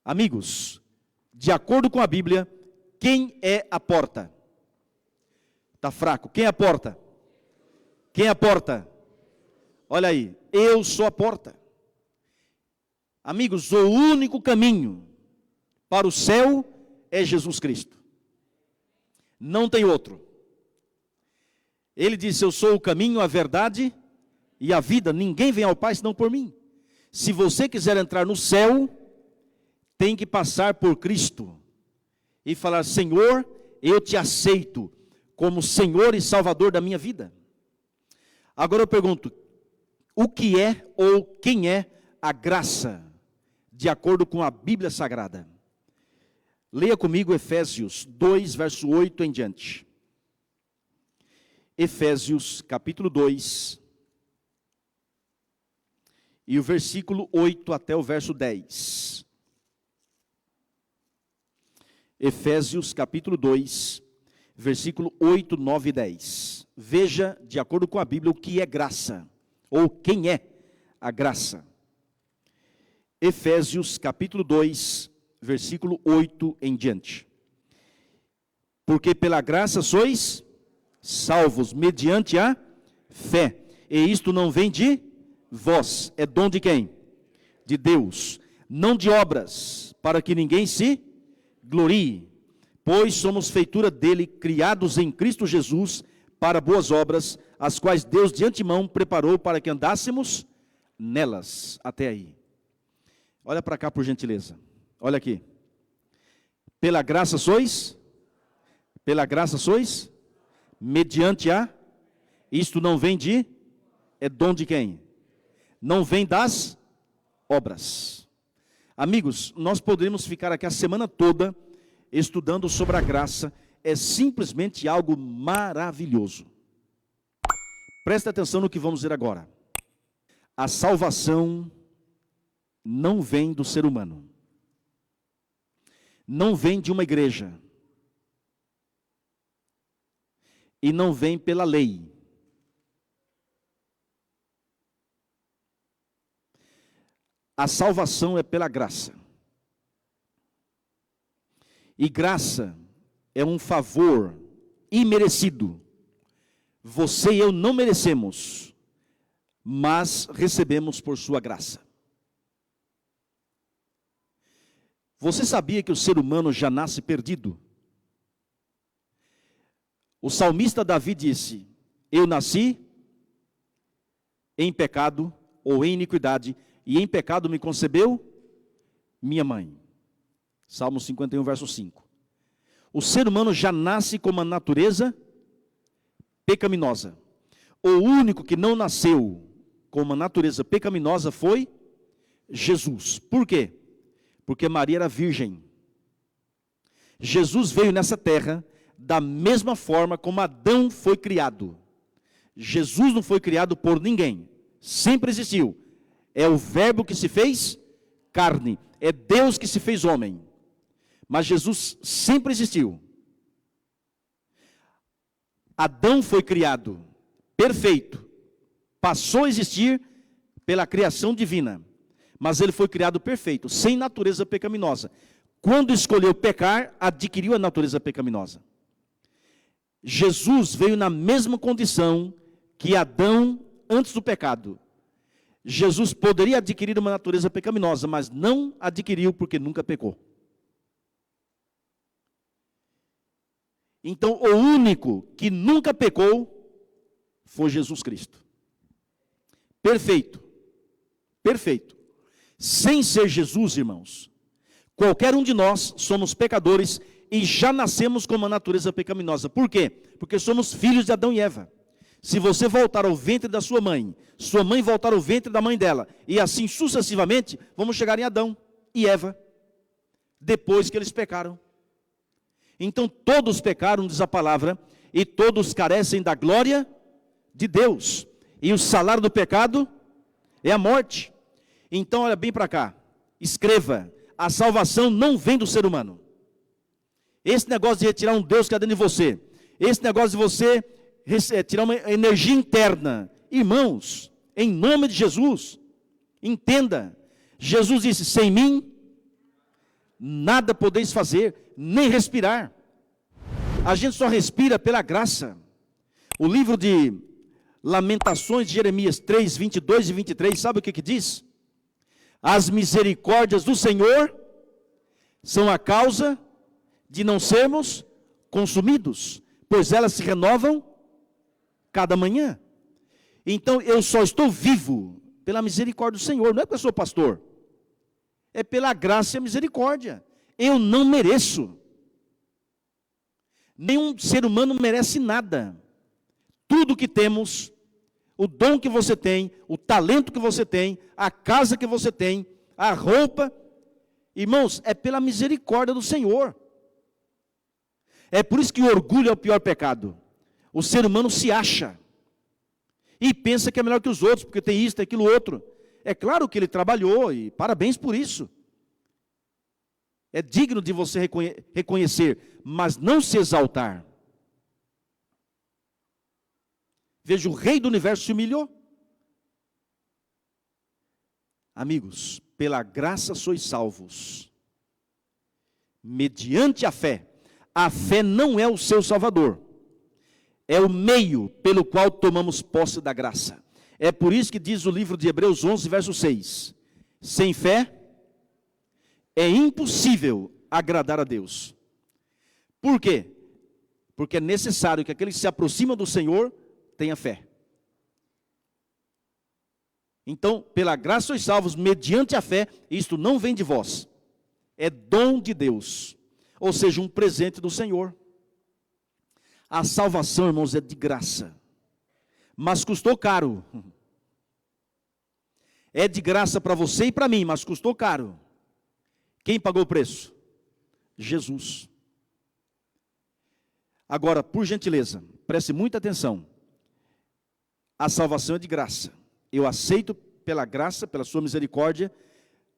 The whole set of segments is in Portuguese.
Amigos, de acordo com a Bíblia, quem é a porta? Está fraco. Quem é a porta? Quem é a porta? Olha aí, eu sou a porta. Amigos, o único caminho para o céu é Jesus Cristo. Não tem outro. Ele disse, eu sou o caminho, a verdade e a vida. Ninguém vem ao Pai senão por mim. Se você quiser entrar no céu, tem que passar por Cristo e falar, Senhor, eu te aceito como Senhor e Salvador da minha vida. Agora eu pergunto, o que é ou quem é a graça, de acordo com a Bíblia Sagrada? Leia comigo Efésios 2, verso 8 em diante. Efésios, capítulo 2, e o versículo 8 até o verso 10. Efésios, capítulo 2, versículo 8, 9 e 10. Veja, de acordo com a Bíblia, o que é graça, ou quem é a graça. Efésios, capítulo 2, versículo 8 em diante. Porque pela graça sois salvos, mediante a fé. E isto não vem de vós, é dom de quem? De Deus. Não de obras, para que ninguém se glorie. Pois somos feitura dele, criados em Cristo Jesus, para boas obras, as quais Deus de antemão preparou para que andássemos nelas. Até aí. Olha para cá, por gentileza. Olha aqui. Pela graça sois? Pela graça sois? Mediante a? Isto não vem de? É dom de quem? Não vem das obras. Amigos, nós poderíamos ficar aqui a semana toda estudando sobre a graça. É simplesmente algo maravilhoso. Presta atenção no que vamos ver agora. A salvação não vem do ser humano. Não vem de uma igreja. E não vem pela lei. A salvação é pela graça. E graça é um favor imerecido. Você e eu não merecemos, mas recebemos por sua graça. Você sabia que o ser humano já nasce perdido? O salmista Davi disse, eu nasci em pecado ou em iniquidade, e em pecado me concebeu minha mãe. Salmo 51, verso 5. O ser humano já nasce com uma natureza pecaminosa. O único que não nasceu com uma natureza pecaminosa foi Jesus. Por quê? Porque Maria era virgem. Jesus veio nessa terra da mesma forma como Adão foi criado. Jesus não foi criado por ninguém. Sempre existiu. É o verbo que se fez carne. É Deus que se fez homem. Mas Jesus sempre existiu. Adão foi criado perfeito. Passou a existir pela criação divina. Mas ele foi criado perfeito, sem natureza pecaminosa. Quando escolheu pecar, adquiriu a natureza pecaminosa. Jesus veio na mesma condição que Adão antes do pecado. Jesus poderia adquirir uma natureza pecaminosa, mas não adquiriu porque nunca pecou. Então, o único que nunca pecou foi Jesus Cristo. Perfeito. Perfeito. Sem ser Jesus, irmãos, qualquer um de nós somos pecadores e já nascemos com uma natureza pecaminosa. Por quê? Porque somos filhos de Adão e Eva. Se você voltar ao ventre da sua mãe voltar ao ventre da mãe dela, e assim sucessivamente, vamos chegar em Adão e Eva, depois que eles pecaram. Então todos pecaram, diz a palavra, e todos carecem da glória de Deus. E o salário do pecado é a morte. Então olha bem para cá, escreva, a salvação não vem do ser humano. Esse negócio de retirar um Deus que está dentro de você, esse negócio de você tirar uma energia interna, irmãos, em nome de Jesus, entenda, Jesus disse, sem mim, nada podeis fazer, nem respirar. A gente só respira pela graça. O livro de Lamentações de Jeremias 3, 22 e 23, sabe o que diz? As misericórdias do Senhor são a causa de não sermos consumidos, pois elas se renovam cada manhã. Então eu só estou vivo pela misericórdia do Senhor, não é porque eu sou pastor, é pela graça e a misericórdia. Eu não mereço, nenhum ser humano merece nada. Tudo que temos, o dom que você tem, o talento que você tem, a casa que você tem, a roupa, irmãos, é pela misericórdia do Senhor. É por isso que o orgulho é o pior pecado. O ser humano se acha e pensa que é melhor que os outros, porque tem isso, tem aquilo outro. É claro que ele trabalhou e parabéns por isso. É digno de você reconhecer, mas não se exaltar. Veja, o rei do universo se humilhou. Amigos, pela graça sois salvos, mediante a fé. A fé não é o seu salvador, é o meio pelo qual tomamos posse da graça. É por isso que diz o livro de Hebreus 11, verso 6, sem fé é impossível agradar a Deus. Por quê? Porque é necessário que aquele que se aproxima do Senhor tenha fé. Então, pela graça sois salvos, mediante a fé, isto não vem de vós, é dom de Deus, ou seja, um presente do Senhor. A salvação, irmãos, é de graça, mas custou caro. É de graça para você e para mim, mas custou caro. Quem pagou o preço? Jesus. Agora, por gentileza, preste muita atenção. A salvação é de graça. Eu aceito pela graça, pela sua misericórdia,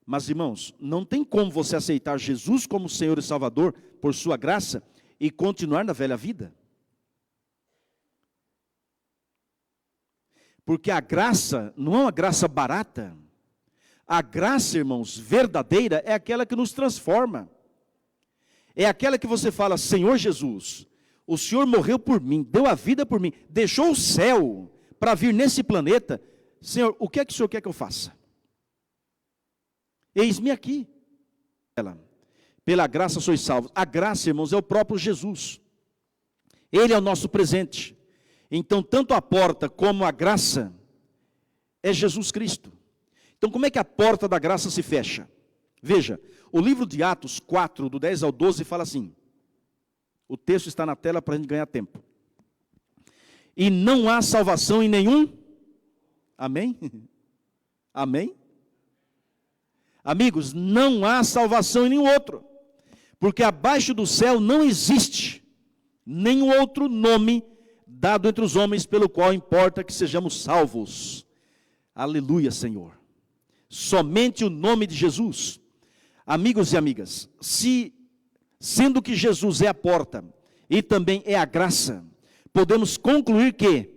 mas irmãos, não tem como você aceitar Jesus como Senhor e Salvador por sua graça e continuar na velha vida. Porque a graça não é uma graça barata. A graça, irmãos, verdadeira é aquela que nos transforma. É aquela que você fala, Senhor Jesus, o Senhor morreu por mim, deu a vida por mim, deixou o céu para vir nesse planeta. Senhor, o que é que o Senhor quer que eu faça? Eis-me aqui. Pela graça sois salvos. A graça, irmãos, é o próprio Jesus. Ele é o nosso presente. Então, tanto a porta como a graça é Jesus Cristo. Então, como é que a porta da graça se fecha? Veja, o livro de Atos 4, do 10 ao 12, fala assim. O texto está na tela para a gente ganhar tempo. E não há salvação em nenhum. Amém? Amém? Amigos, não há salvação em nenhum outro. Porque abaixo do céu não existe nenhum outro nome dado entre os homens pelo qual importa que sejamos salvos. Aleluia, Senhor. Somente o nome de Jesus. Amigos e amigas, sendo que Jesus é a porta e também é a graça, podemos concluir que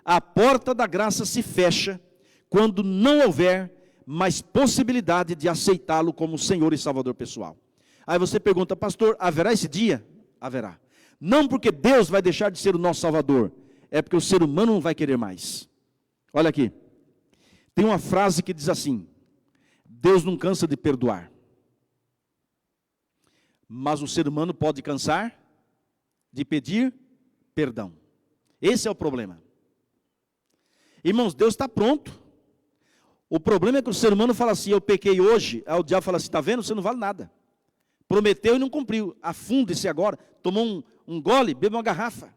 a porta da graça se fecha quando não houver mais possibilidade de aceitá-lo como Senhor e Salvador pessoal. Aí você pergunta, pastor, haverá esse dia? Haverá. Não porque Deus vai deixar de ser o nosso Salvador, é porque o ser humano não vai querer mais. Olha aqui, tem uma frase que diz assim, Deus não cansa de perdoar, mas o ser humano pode cansar de pedir perdão. Esse é o problema. Irmãos, Deus está pronto. O problema é que o ser humano fala assim, eu pequei hoje, aí o diabo fala assim, está vendo, você não vale nada. Prometeu e não cumpriu, afunde-se agora, tomou um gole, bebe uma garrafa.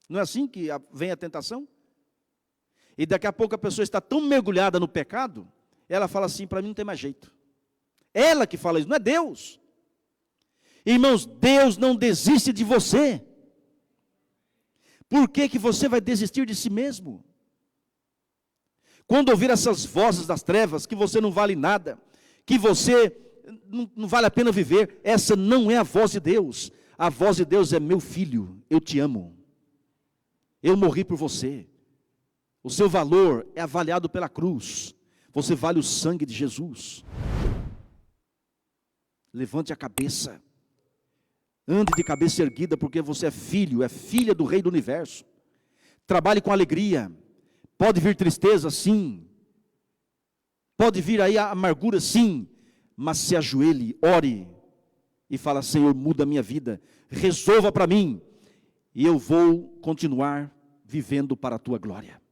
Não é assim que vem a tentação? E daqui a pouco a pessoa está tão mergulhada no pecado, ela fala assim, para mim não tem mais jeito. Ela que fala isso, não é Deus. Irmãos, Deus não desiste de você. Por que você vai desistir de si mesmo? Quando ouvir essas vozes das trevas, que você não vale nada, que você não vale a pena viver, essa não é a voz de Deus. A voz de Deus é, meu filho, eu te amo. Eu morri por você. O seu valor é avaliado pela cruz. Você vale o sangue de Jesus. Levante a cabeça. Ande de cabeça erguida, porque você é filho, é filha do Rei do Universo. Trabalhe com alegria. Pode vir tristeza, sim. Pode vir aí a amargura, sim. Mas se ajoelhe, ore e fala: Senhor, muda a minha vida, resolva para mim, e eu vou continuar vivendo para a tua glória.